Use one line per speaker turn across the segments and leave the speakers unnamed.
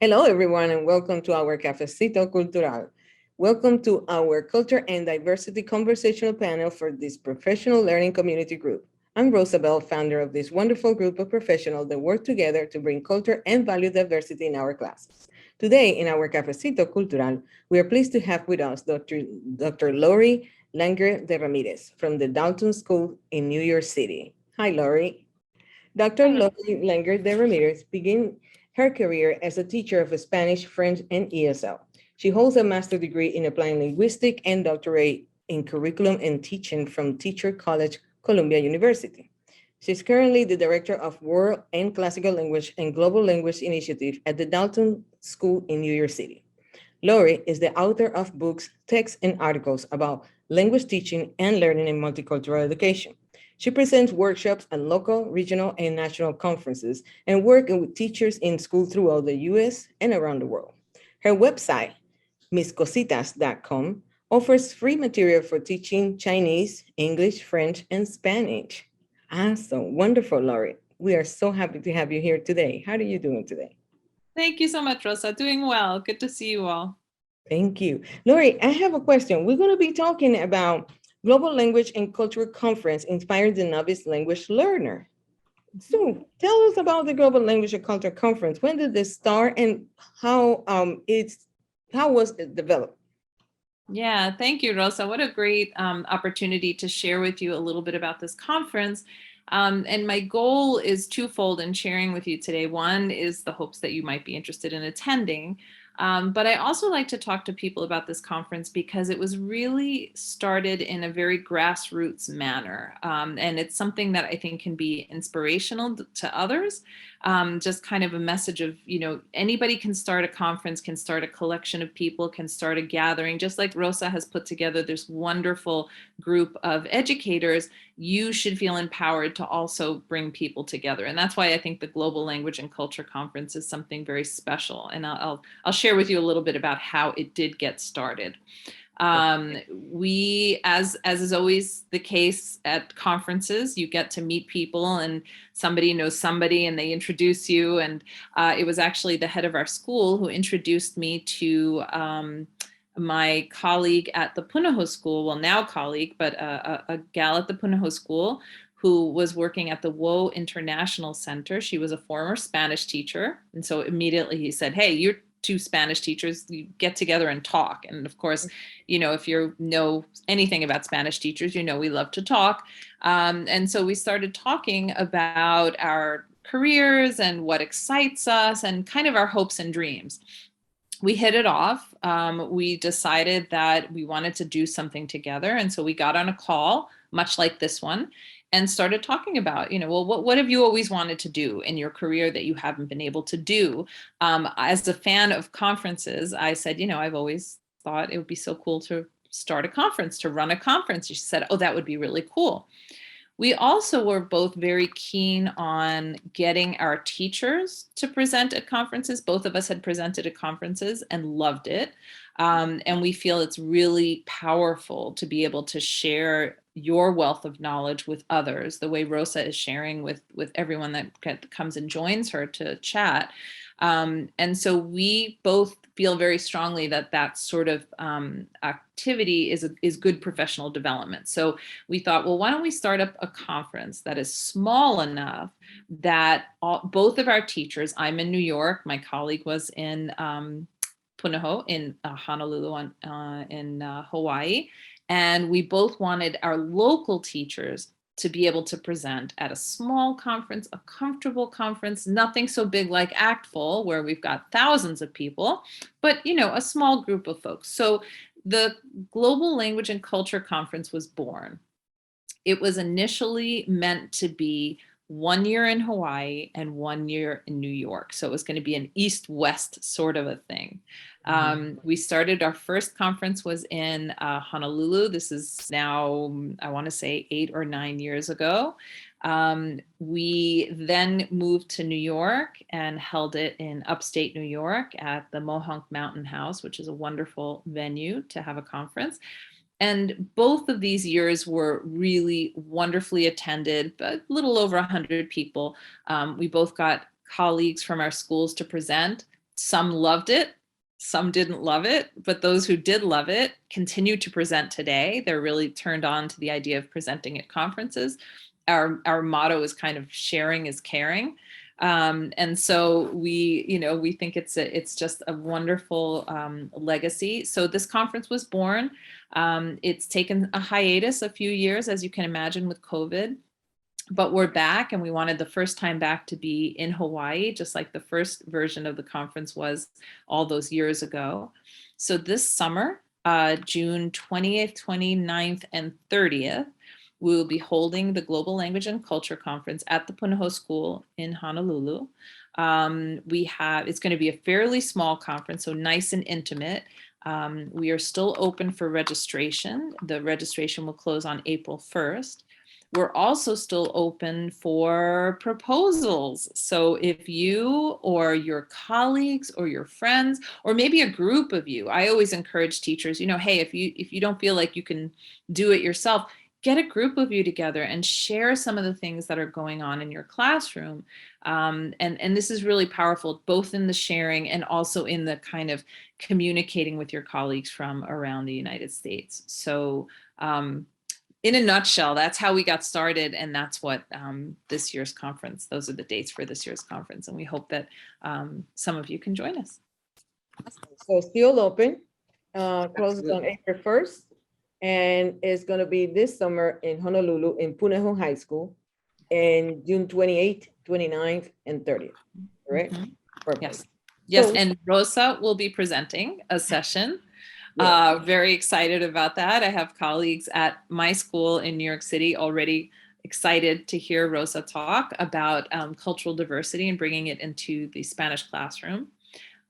Hello, everyone, and welcome to our Cafecito Cultural. Welcome to our Culture and Diversity Conversational panel for this professional learning community group. I'm Rosabel, founder of this wonderful group of professionals that work together to bring culture and value diversity in our classes. Today, in our Cafecito Cultural, we are pleased to have with us Dr. Lori Langer de Ramirez from the Dalton School in New York City. Hi, Lori. Dr.
Hello.
Lori Langer de Ramirez began her career as a teacher of Spanish, French, and ESL. She holds a master's degree in applied linguistics and doctorate in curriculum and teaching from Teacher College, Columbia University. She's currently the director of World and Classical Language and Global Language Initiative at the Dalton School in New York City. Lori is the author of books, texts, and articles about language teaching and learning in multicultural education. She presents workshops at local, regional, and national conferences and works with teachers in schools throughout the US and around the world. Her website, miscositas.com, offers free material for teaching Chinese, English, French, and Spanish. Awesome. Wonderful, Lori. We are so happy to have you here today. How are you doing today?
Thank you so much, Rosa. Doing well. Good to see you all.
Thank you. Lori, I have a question. We're going to be talking about Global Language and Cultural Conference Inspiring the Novice Language Learner. So tell us about the Global Language and Culture Conference. When did this start and how was it developed?
Yeah, thank you, Rosa. What a great opportunity to share with you a little bit about this conference. And my goal is twofold in sharing with you today. One is the hopes that you might be interested in attending. But I also like to talk to people about this conference because it was really started in a very grassroots manner. And it's something that I think can be inspirational to others. Just kind of a message of, anybody can start a conference, can start a collection of people, can start a gathering, just like Rosa has put together this wonderful group of educators. You should feel empowered to also bring people together. And that's why I think the Global Language and Culture Conference is something very special. And I'll share with you a little bit about how it did get started. We, as is always the case at conferences, you get to meet people and somebody knows somebody and they introduce you. And it was actually the head of our school who introduced me to my colleague at the Punahou School, well, now colleague, but a gal at the Punahou School who was working at the Wo International Center. She was a former Spanish teacher. And so immediately he said, hey, you're two Spanish teachers, you get together and talk. And of course, if you know anything about Spanish teachers, we love to talk. And so we started talking about our careers and what excites us and kind of our hopes and dreams. We hit it off. We decided that we wanted to do something together. And so we got on a call, much like this one, and started talking about, what have you always wanted to do in your career that you haven't been able to do? As a fan of conferences, I said, I've always thought it would be so cool to start a conference, to run a conference. She said, oh, that would be really cool. We also were both very keen on getting our teachers to present at conferences. Both of us had presented at conferences and loved it. And we feel it's really powerful to be able to share your wealth of knowledge with others, the way Rosa is sharing with everyone that comes and joins her to chat. And so we both feel very strongly that sort of activity is good professional development. So we thought, well, why don't we start up a conference that is small enough that both of our teachers, I'm in New York, my colleague was in Punahou in Honolulu in Hawaii, and we both wanted our local teachers to be able to present at a small conference, a comfortable conference, nothing so big like ACTFL, where we've got thousands of people, but a small group of folks. So the Global Language and Culture Conference was born. It was initially meant to be 1 year in Hawaii and 1 year in New York. So it was going to be an east-west sort of a thing. We started, our first conference was in Honolulu. This is now, I want to say 8 or 9 years ago. We then moved to New York and held it in upstate New York at the Mohonk Mountain House, which is a wonderful venue to have a conference. And both of these years were really wonderfully attended, but a little over 100 people. We both got colleagues from our schools to present. Some loved it, some didn't love it, but those who did love it continue to present today. They're really turned on to the idea of presenting at conferences. Our motto is kind of sharing is caring. And so we think it's just a wonderful legacy. So this conference was born. It's taken a hiatus a few years, as you can imagine, with COVID. But we're back, and we wanted the first time back to be in Hawaii, just like the first version of the conference was all those years ago. So this summer, June 20th, 29th, and 30th, we will be holding the Global Language and Culture Conference at the Punahou School in Honolulu. It's going to be a fairly small conference, so nice and intimate. We are still open for registration. The registration will close on April 1st. We're also still open for proposals. So if you or your colleagues or your friends, or maybe a group of you, I always encourage teachers, hey, if you don't feel like you can do it yourself, get a group of you together and share some of the things that are going on in your classroom. And this is really powerful, both in the sharing and also in the kind of communicating with your colleagues from around the United States. So in a nutshell, that's how we got started, and that's what this year's conference, those are the dates for this year's conference, and we hope that some of you can join us.
So still open, closes on April 1st, and it's going to be this summer in Honolulu in Punahou High School, and June 28th, 29th, and 30th, correct?
Mm-hmm. Yes, so, and Rosa will be presenting a session. Very excited about that. I have colleagues at my school in New York City already excited to hear Rosa talk about cultural diversity and bringing it into the Spanish classroom.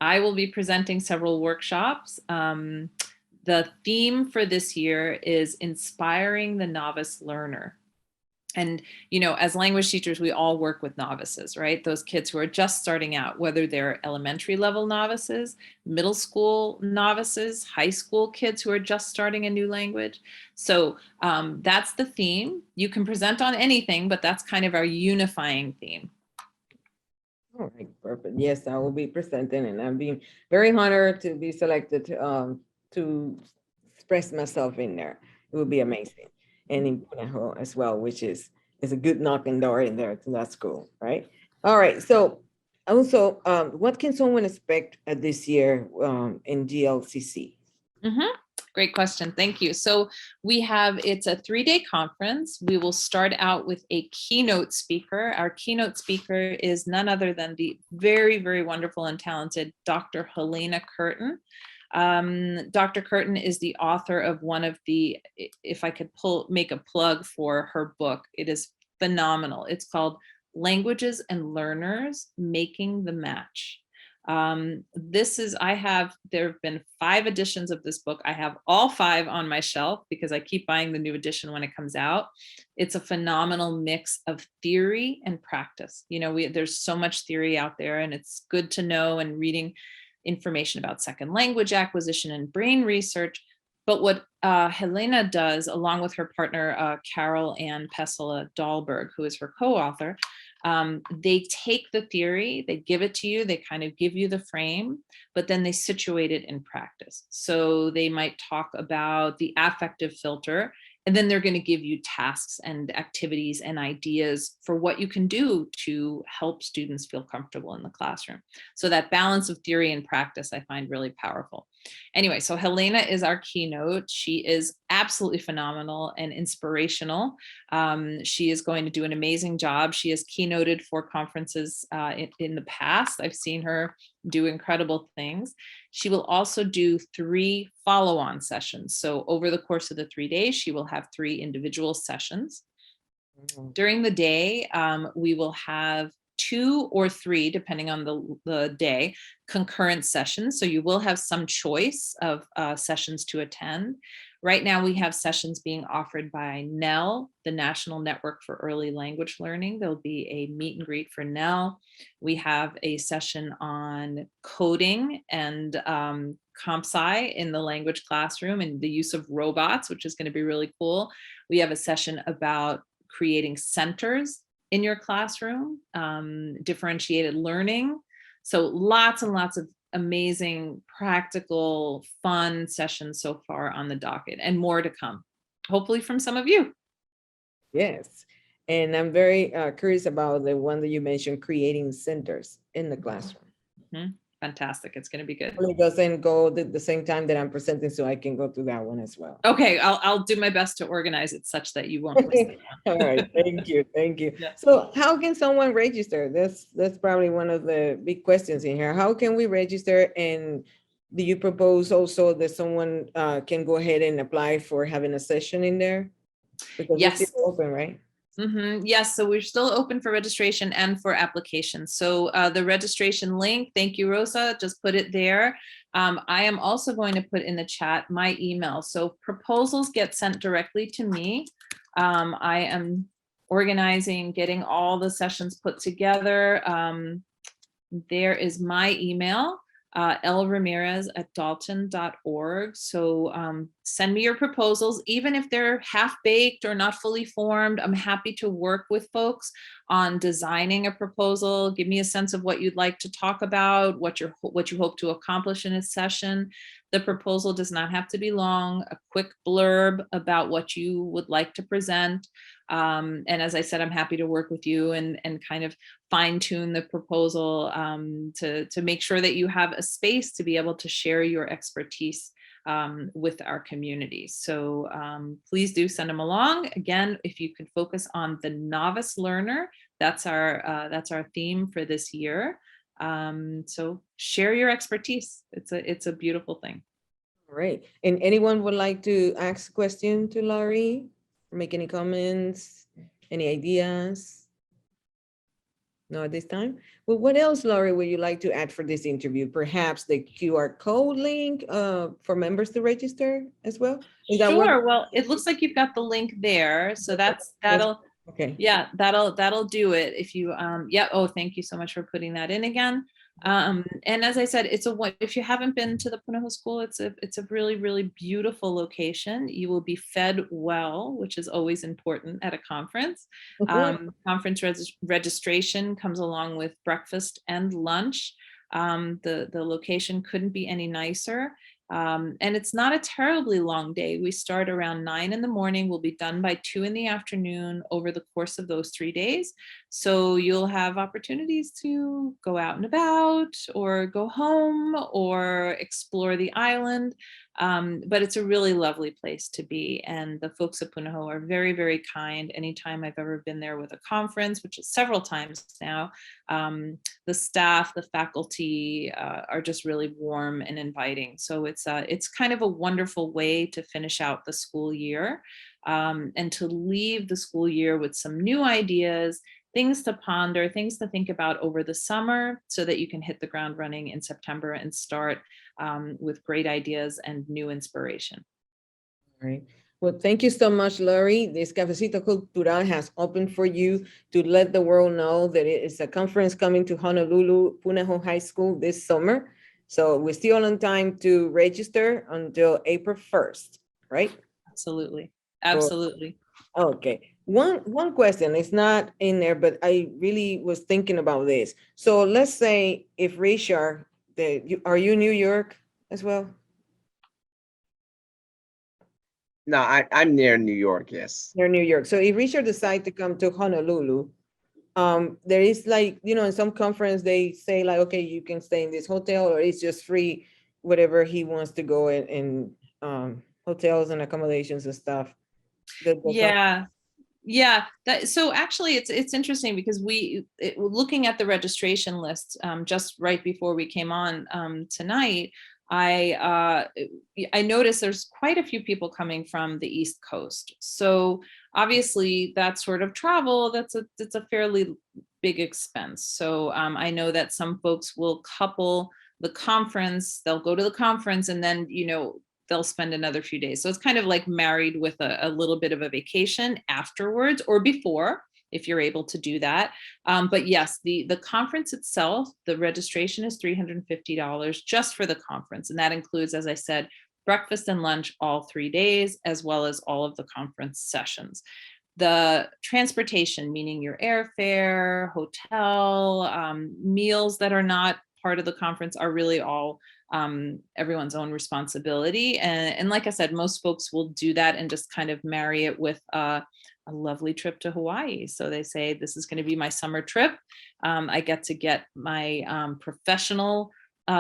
I will be presenting several workshops. The theme for this year is inspiring the novice learner. And, as language teachers, we all work with novices, right? Those kids who are just starting out, whether they're elementary level novices, middle school novices, high school kids who are just starting a new language. So that's the theme. You can present on anything, but that's kind of our unifying theme.
All right, perfect. Yes, I will be presenting, and I'm being very honored to be selected to express myself in there. It will be amazing. And in Punahou as well, which is a good knocking door in there, so that's cool, right? All right, so also, what can someone expect this year in GLCC?
Great question. Thank you. So it's a 3-day conference. We will start out with a keynote speaker. Our keynote speaker is none other than the very, very wonderful and talented Dr. Helena Curtin. Dr. Curtin is the author of one of the, if I could make a plug for her book, it is phenomenal. It's called Languages and Learners, Making the Match. There have been 5 editions of this book. I have all 5 on my shelf because I keep buying the new edition when it comes out. It's a phenomenal mix of theory and practice. There's so much theory out there, and it's good to know, and reading information about second language acquisition and brain research. But what Helena does, along with her partner, Carol Ann Pessela Dahlberg, who is her co-author, they take the theory, they give it to you, they kind of give you the frame, but then they situate it in practice. So they might talk about the affective filter, and then they're going to give you tasks and activities and ideas for what you can do to help students feel comfortable in the classroom. So that balance of theory and practice I find really powerful. Anyway, so Helena is our keynote. She is absolutely phenomenal and inspirational. She is going to do an amazing job. She has keynoted for conferences in the past. I've seen her do incredible things. She will also do 3 follow-on sessions. So over the course of the 3 days, she will have 3 individual sessions. During the day, we will have 2 or 3, depending on the day, concurrent sessions. So you will have some choice of sessions to attend. Right now, we have sessions being offered by NEL, the National Network for Early Language Learning. There'll be a meet and greet for NEL. We have a session on coding and comp sci in the language classroom and the use of robots, which is going to be really cool. We have a session about creating centers in your classroom, differentiated learning, So lots and lots of amazing, practical, fun sessions so far on the docket, and more to come, hopefully from some of you.
Yes. And I'm very curious about the one that you mentioned, creating centers in the classroom.
Fantastic. It's going to be good.
It doesn't go the same time that I'm presenting, so I can go to that one as well.
Okay, I'll do my best to organize it such that you won't miss it.
All right, thank you, thank you.
Yeah.
So how can someone register? That's probably one of the big questions in here. How can we register? And do you propose also that someone can go ahead and apply for having a session in there? Because it's
Yes.
still open, right?
Yes, so we're still open for registration and for applications. So the registration link, thank you, Rosa, just put it there. I am also going to put in the chat my email. So proposals get sent directly to me. I am organizing, getting all the sessions put together. There is my email, lramirez@dalton.org. So send me your proposals, even if they're half-baked or not fully formed. I'm happy to work with folks on designing a proposal. Give me a sense of what you'd like to talk about, what you hope to accomplish in a session. The proposal does not have to be long, a quick blurb about what you would like to present. And as I said, I'm happy to work with you and kind of fine tune the proposal to make sure that you have a space to be able to share your expertise with our community. So please do send them along. Again, if you could focus on the novice learner, that's our theme for this year. So share your expertise. It's a beautiful thing.
All right. And anyone would like to ask a question to Laurie? Make any comments, any ideas? No, at this time. Well, what else, Laurie, would you like to add for this interview? Perhaps the QR code link for members to register as well? Is that what?
Sure. Well, it looks like you've got the link there. So that'll
Okay.
yeah, that'll do it. If you yeah, oh, thank you so much for putting that in again. And as I said, if you haven't been to the Punahou School, it's a really, really beautiful location. You will be fed well, which is always important at a conference. Conference registration comes along with breakfast and lunch. The location couldn't be any nicer. And it's not a terribly long day. We start around 9 in the morning. We'll be done by 2 in the afternoon over the course of those 3 days. So you'll have opportunities to go out and about or go home or explore the island. But it's a really lovely place to be. And the folks at Punahou are very, very kind. Anytime I've ever been there with a conference, which is several times now, the staff, the faculty are just really warm and inviting. So it's kind of a wonderful way to finish out the school year and to leave the school year with some new ideas, things to ponder, things to think about over the summer so that you can hit the ground running in September and start with great ideas and new inspiration.
All right. Well, thank you so much, Laurie. This Cafecito Cultural has opened for you to let the world know that it is a conference coming to Honolulu, Punahou High School this summer. So we're still on time to register until April 1st, right?
Absolutely. Absolutely.
Okay. One question, it's not in there, but I really was thinking about this. So let's say if Richard, are you New York as well?
No, I'm near New York, yes.
Near New York. So if Richard decides to come to Honolulu, there is like, in some conference, they say like, okay, you can stay in this hotel or it's just free, whatever he wants to go in hotels and accommodations and stuff.
Yeah. Yeah, so actually it's interesting because looking at the registration list just right before we came on tonight, I noticed there's quite a few people coming from the East Coast. So obviously that sort of travel, it's a fairly big expense. So I know that some folks will couple the conference, they'll go to the conference and then, they'll spend another few days. So it's kind of like married with a little bit of a vacation afterwards or before, if you're able to do that. But yes, the conference itself, the registration is $350 just for the conference. And that includes, as I said, breakfast and lunch all 3 days, as well as all of the conference sessions. The transportation, meaning your airfare, hotel, meals that are not part of the conference are really all everyone's own responsibility. And like I said, most folks will do that and just kind of marry it with a lovely trip to Hawaii. So they say, this is going to be my summer trip. I get to get my professional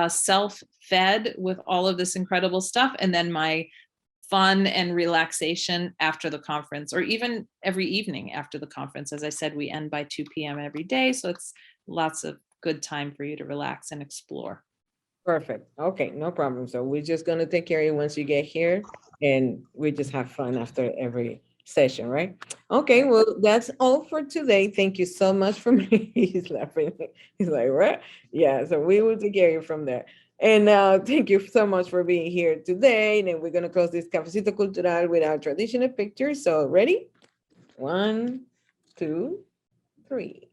self fed with all of this incredible stuff, and then my fun and relaxation after the conference, or even every evening after the conference. As I said, we end by 2 p.m. every day. So it's lots of good time for you to relax and explore.
Perfect. Okay, no problem. So we're just gonna take care of you once you get here, and we just have fun after every session, right? Okay, well, that's all for today. Thank you so much for me. He's laughing. He's like, what? Yeah, so we will take care of you from there. And thank you so much for being here today. And then we're gonna close this Cafecito Cultural with our traditional picture. So ready? 1, 2, 3.